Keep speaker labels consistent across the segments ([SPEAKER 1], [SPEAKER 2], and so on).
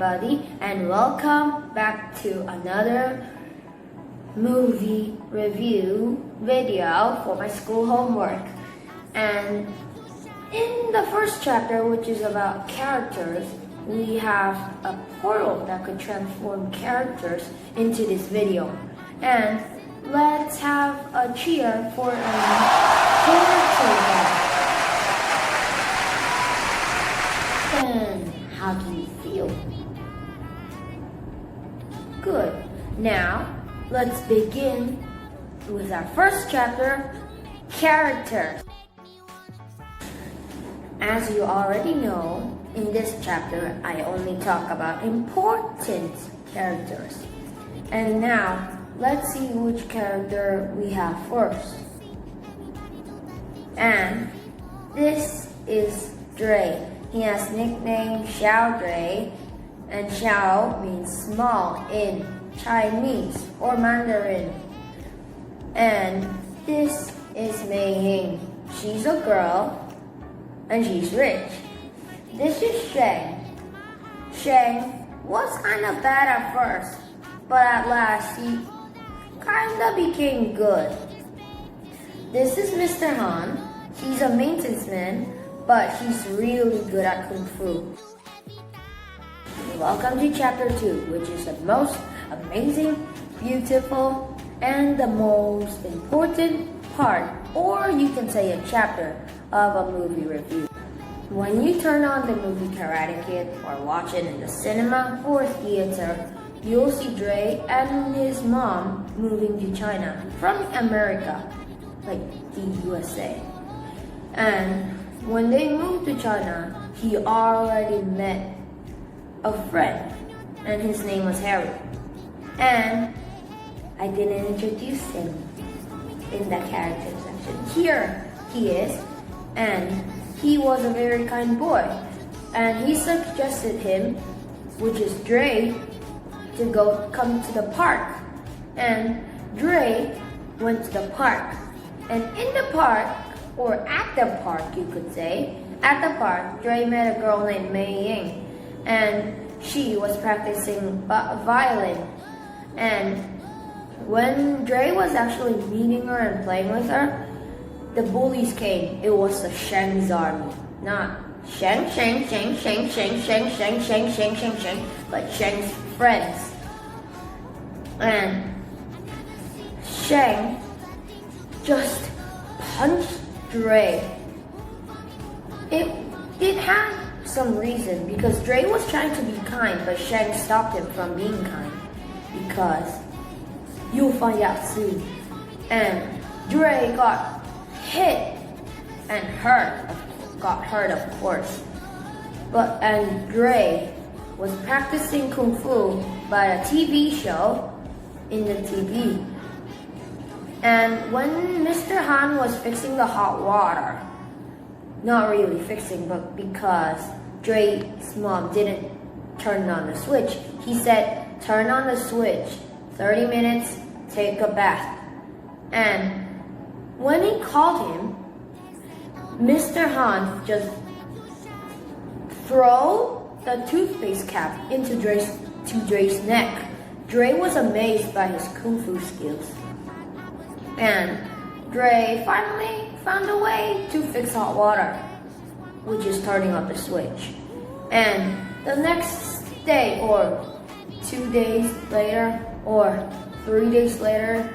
[SPEAKER 1] everybody, and welcome back to another movie review video for my school homework. And in the first chapter, which is about characters, we have a portal that could transform characters into this video. And let's have a cheer for a character that. And how do you feel? Good. Now, let's begin with our first chapter, characters. As you already know, in this chapter, I only talk about important characters. And now, let's see which character we have first. And this is Dre. He has nickname Xiao Dre, and Xiao means small in Chinese or Mandarin. And this is Mei Ying. She's a girl and she's rich. This is Sheng. Sheng was kind of bad at first, but at last he kind of became good. This is Mr. Han. He's a maintenance man, but he's really good at Kung Fu. Welcome to chapter 2, which is the most amazing, beautiful, and the most important part, or you can say a chapter of a movie review. When you turn on the movie Karate Kid or watch it in the cinema or theater, you'll see Dre and his mom moving to China from America, like the USA. And when they moved to China, he already met a friend, and his name was Harry. And I didn't introduce him in the character section. Here he is, and he was a very kind boy. And he suggested him, which is Dre, to come to the park. And Dre went to the park. And in the park, or at the park you could say, at the park, Dre met a girl named Mei Ying, and she was practicing violin. And when Dre was actually meeting her and playing with her, the bullies came. It was the Sheng's army, not Sheng, but Sheng's friends. And Sheng just punched Dre. It had some reason, because Dre was trying to be kind, but Sheng stopped him from being kind, because you'll find out soon. And Dre got hit and got hurt of course. And Dre was practicing Kung Fu by a TV show in the TV. And when Mr. Han was fixing the hot water, not really fixing, but because Dre's mom didn't turn on the switch, he said, turn on the switch, 30 minutes, take a bath. And when he called him, Mr. Han just threw the toothpaste cap into Dre's neck. Dre was amazed by his Kung Fu skills. And Dre finally found a way to fix hot water, which is turning on the switch. And the next day, or 2 days later, or 3 days later,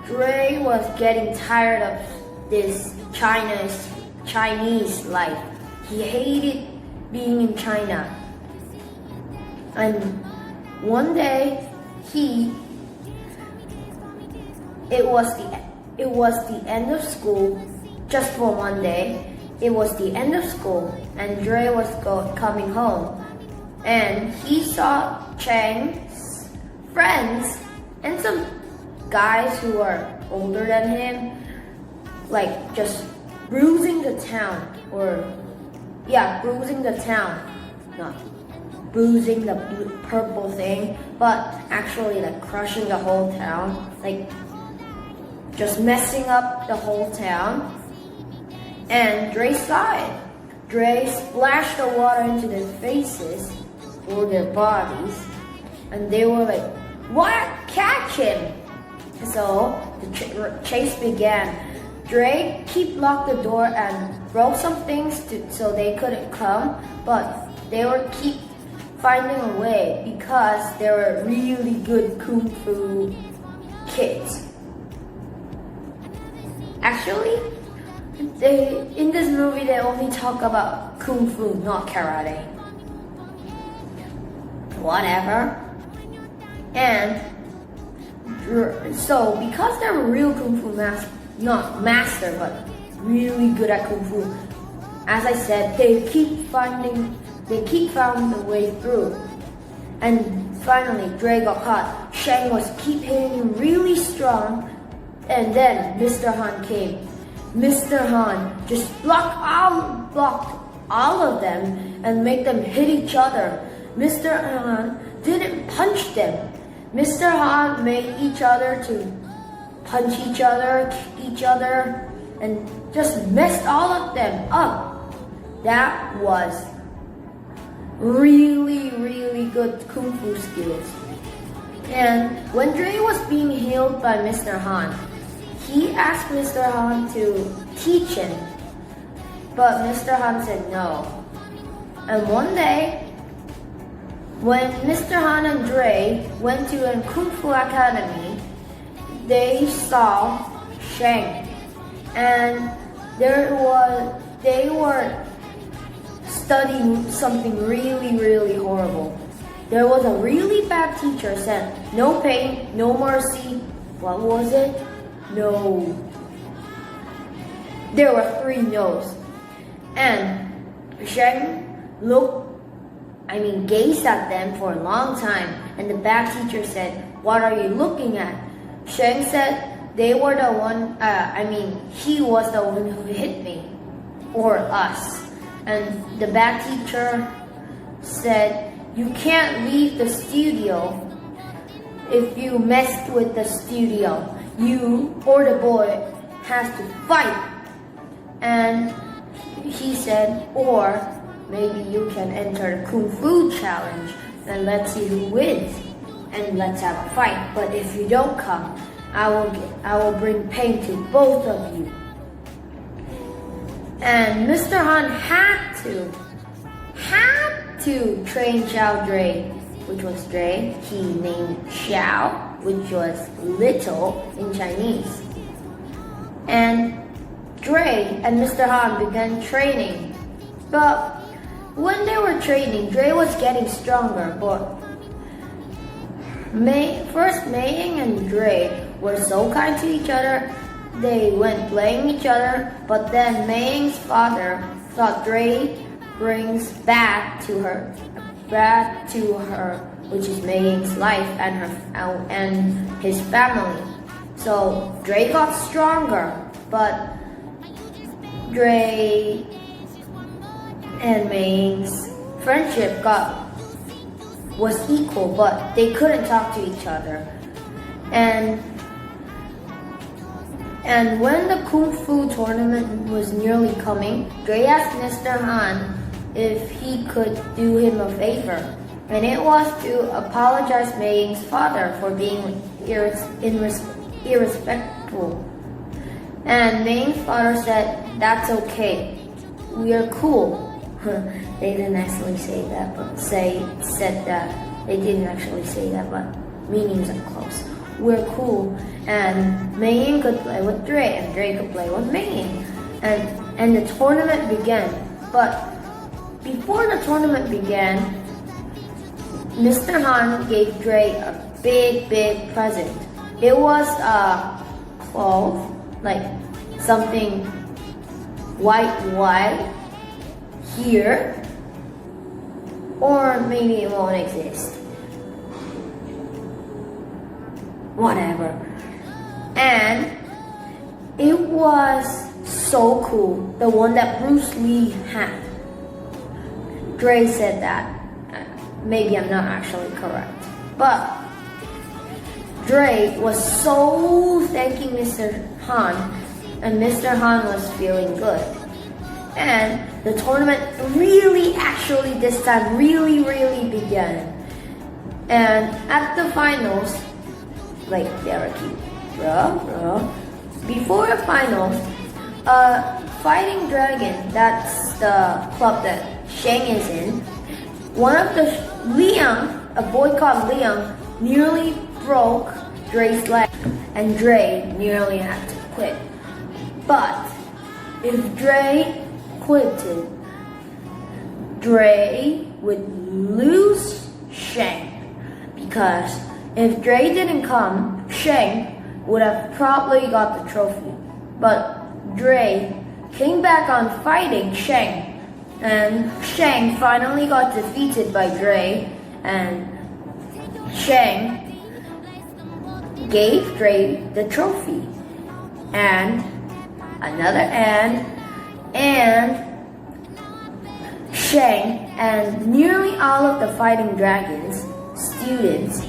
[SPEAKER 1] Dre was getting tired of this Chinese life. He hated being in China. And one day, it was the end of school, just for one day. It was the end of school, and Dre was coming home. And he saw Cheng's friends and some guys who are older than him, like just bruising the town. Not bruising the purple thing, but actually like crushing the whole town, like just messing up the whole town. And Dre saw it. Dre splashed the water into their faces, or their bodies, and they were like, "What? Catch him!" So the chase began. Dre locked the door and broke some things so they couldn't come, but they were keep finding a way because they were really good kung fu kids. Actually, in this movie they only talk about kung fu, not karate. Whatever. And so because they were real kung fu not master, but really good at kung fu, as I said, they keep finding the way through. And finally, Dre got caught. Shang was keep hitting him really strong, and then Mr. Han came. Mr. Han just blocked all of them and make them hit each other. Mr. Han didn't punch them. Mr. Han made each other to punch each other, kick each other, and just messed all of them up. That was really, really good kung fu skills. And when Dre was being healed by Mr. Han, he asked Mr. Han to teach him, but Mr. Han said no. And one day, when Mr. Han and Dre went to a kung fu academy, they saw Shang, and they were studying something really, really horrible. There was a really bad teacher said, "No pain, no mercy." What was it? No. There were 3 no's. And Shang gazed at them for a long time, and the bad teacher said, "What are you looking at?" Shang said, he was the one who hit me, or us. And the bad teacher said, "You can't leave the studio if you messed with the studio. You or the boy has to fight." And he said, "Or maybe you can enter the Kung Fu challenge and let's see who wins. And let's have a fight. But if you don't come, I will bring pain to both of you." And Mr. Han had to train Xiao Dre, which was Dre. He named Xiao, which was little in Chinese. And Dre and Mr. Han began training. But when they were training, Dre was getting stronger, but First, Mei Ying and Dre were so kind to each other. They went playing each other, but then Mei Ying's father thought Dre brings bad to her, which is Mei Ying's life and his family. So Dre got stronger, but Dre and Mei Ying's friendship was equal, but they couldn't talk to each other. And when the Kung Fu tournament was nearly coming, Dre asked Mr. Han if he could do him a favor, and it was to apologize Mei Ying's father for being irrespectful. And Mei Ying's father said, "That's okay. We are cool." They didn't actually say that, but said that. They didn't actually say that, but meanings are close. We're cool, and Mei Ying could play with Dre, and Dre could play with Mei Ying, and the tournament began. But before the tournament began, Mr. Han gave Dre a big present. It was a cloth, like something white here, or maybe it won't exist. Whatever. And it was so cool, the one that Bruce Lee had. Dre said that. Maybe I'm not actually correct. But Dre was so thanking Mr. Han, and Mr. Han was feeling good. And the tournament really actually this time really began. And at the finals, like they're cute, before the finals, Fighting Dragon, that's the club that Shang is in, one of the Liang, a boy called Liang, nearly broke Dre's leg, and Dre nearly had to quit. But if Dre quitted, Dre would lose Shang, because if Dre didn't come, Shang would have probably got the trophy. But Dre came back on fighting Shang, and Shang finally got defeated by Dre, and Shang gave Dre the trophy. And Shang and nearly all of the Fighting Dragons students,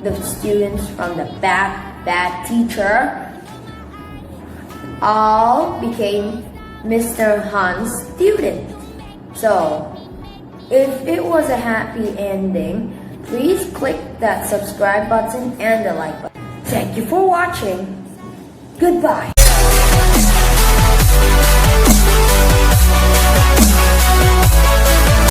[SPEAKER 1] the students from the bad teacher, all became Mr. Han's student. So, if it was a happy ending, please click that subscribe button and the like button. Thank you for watching. Goodbye.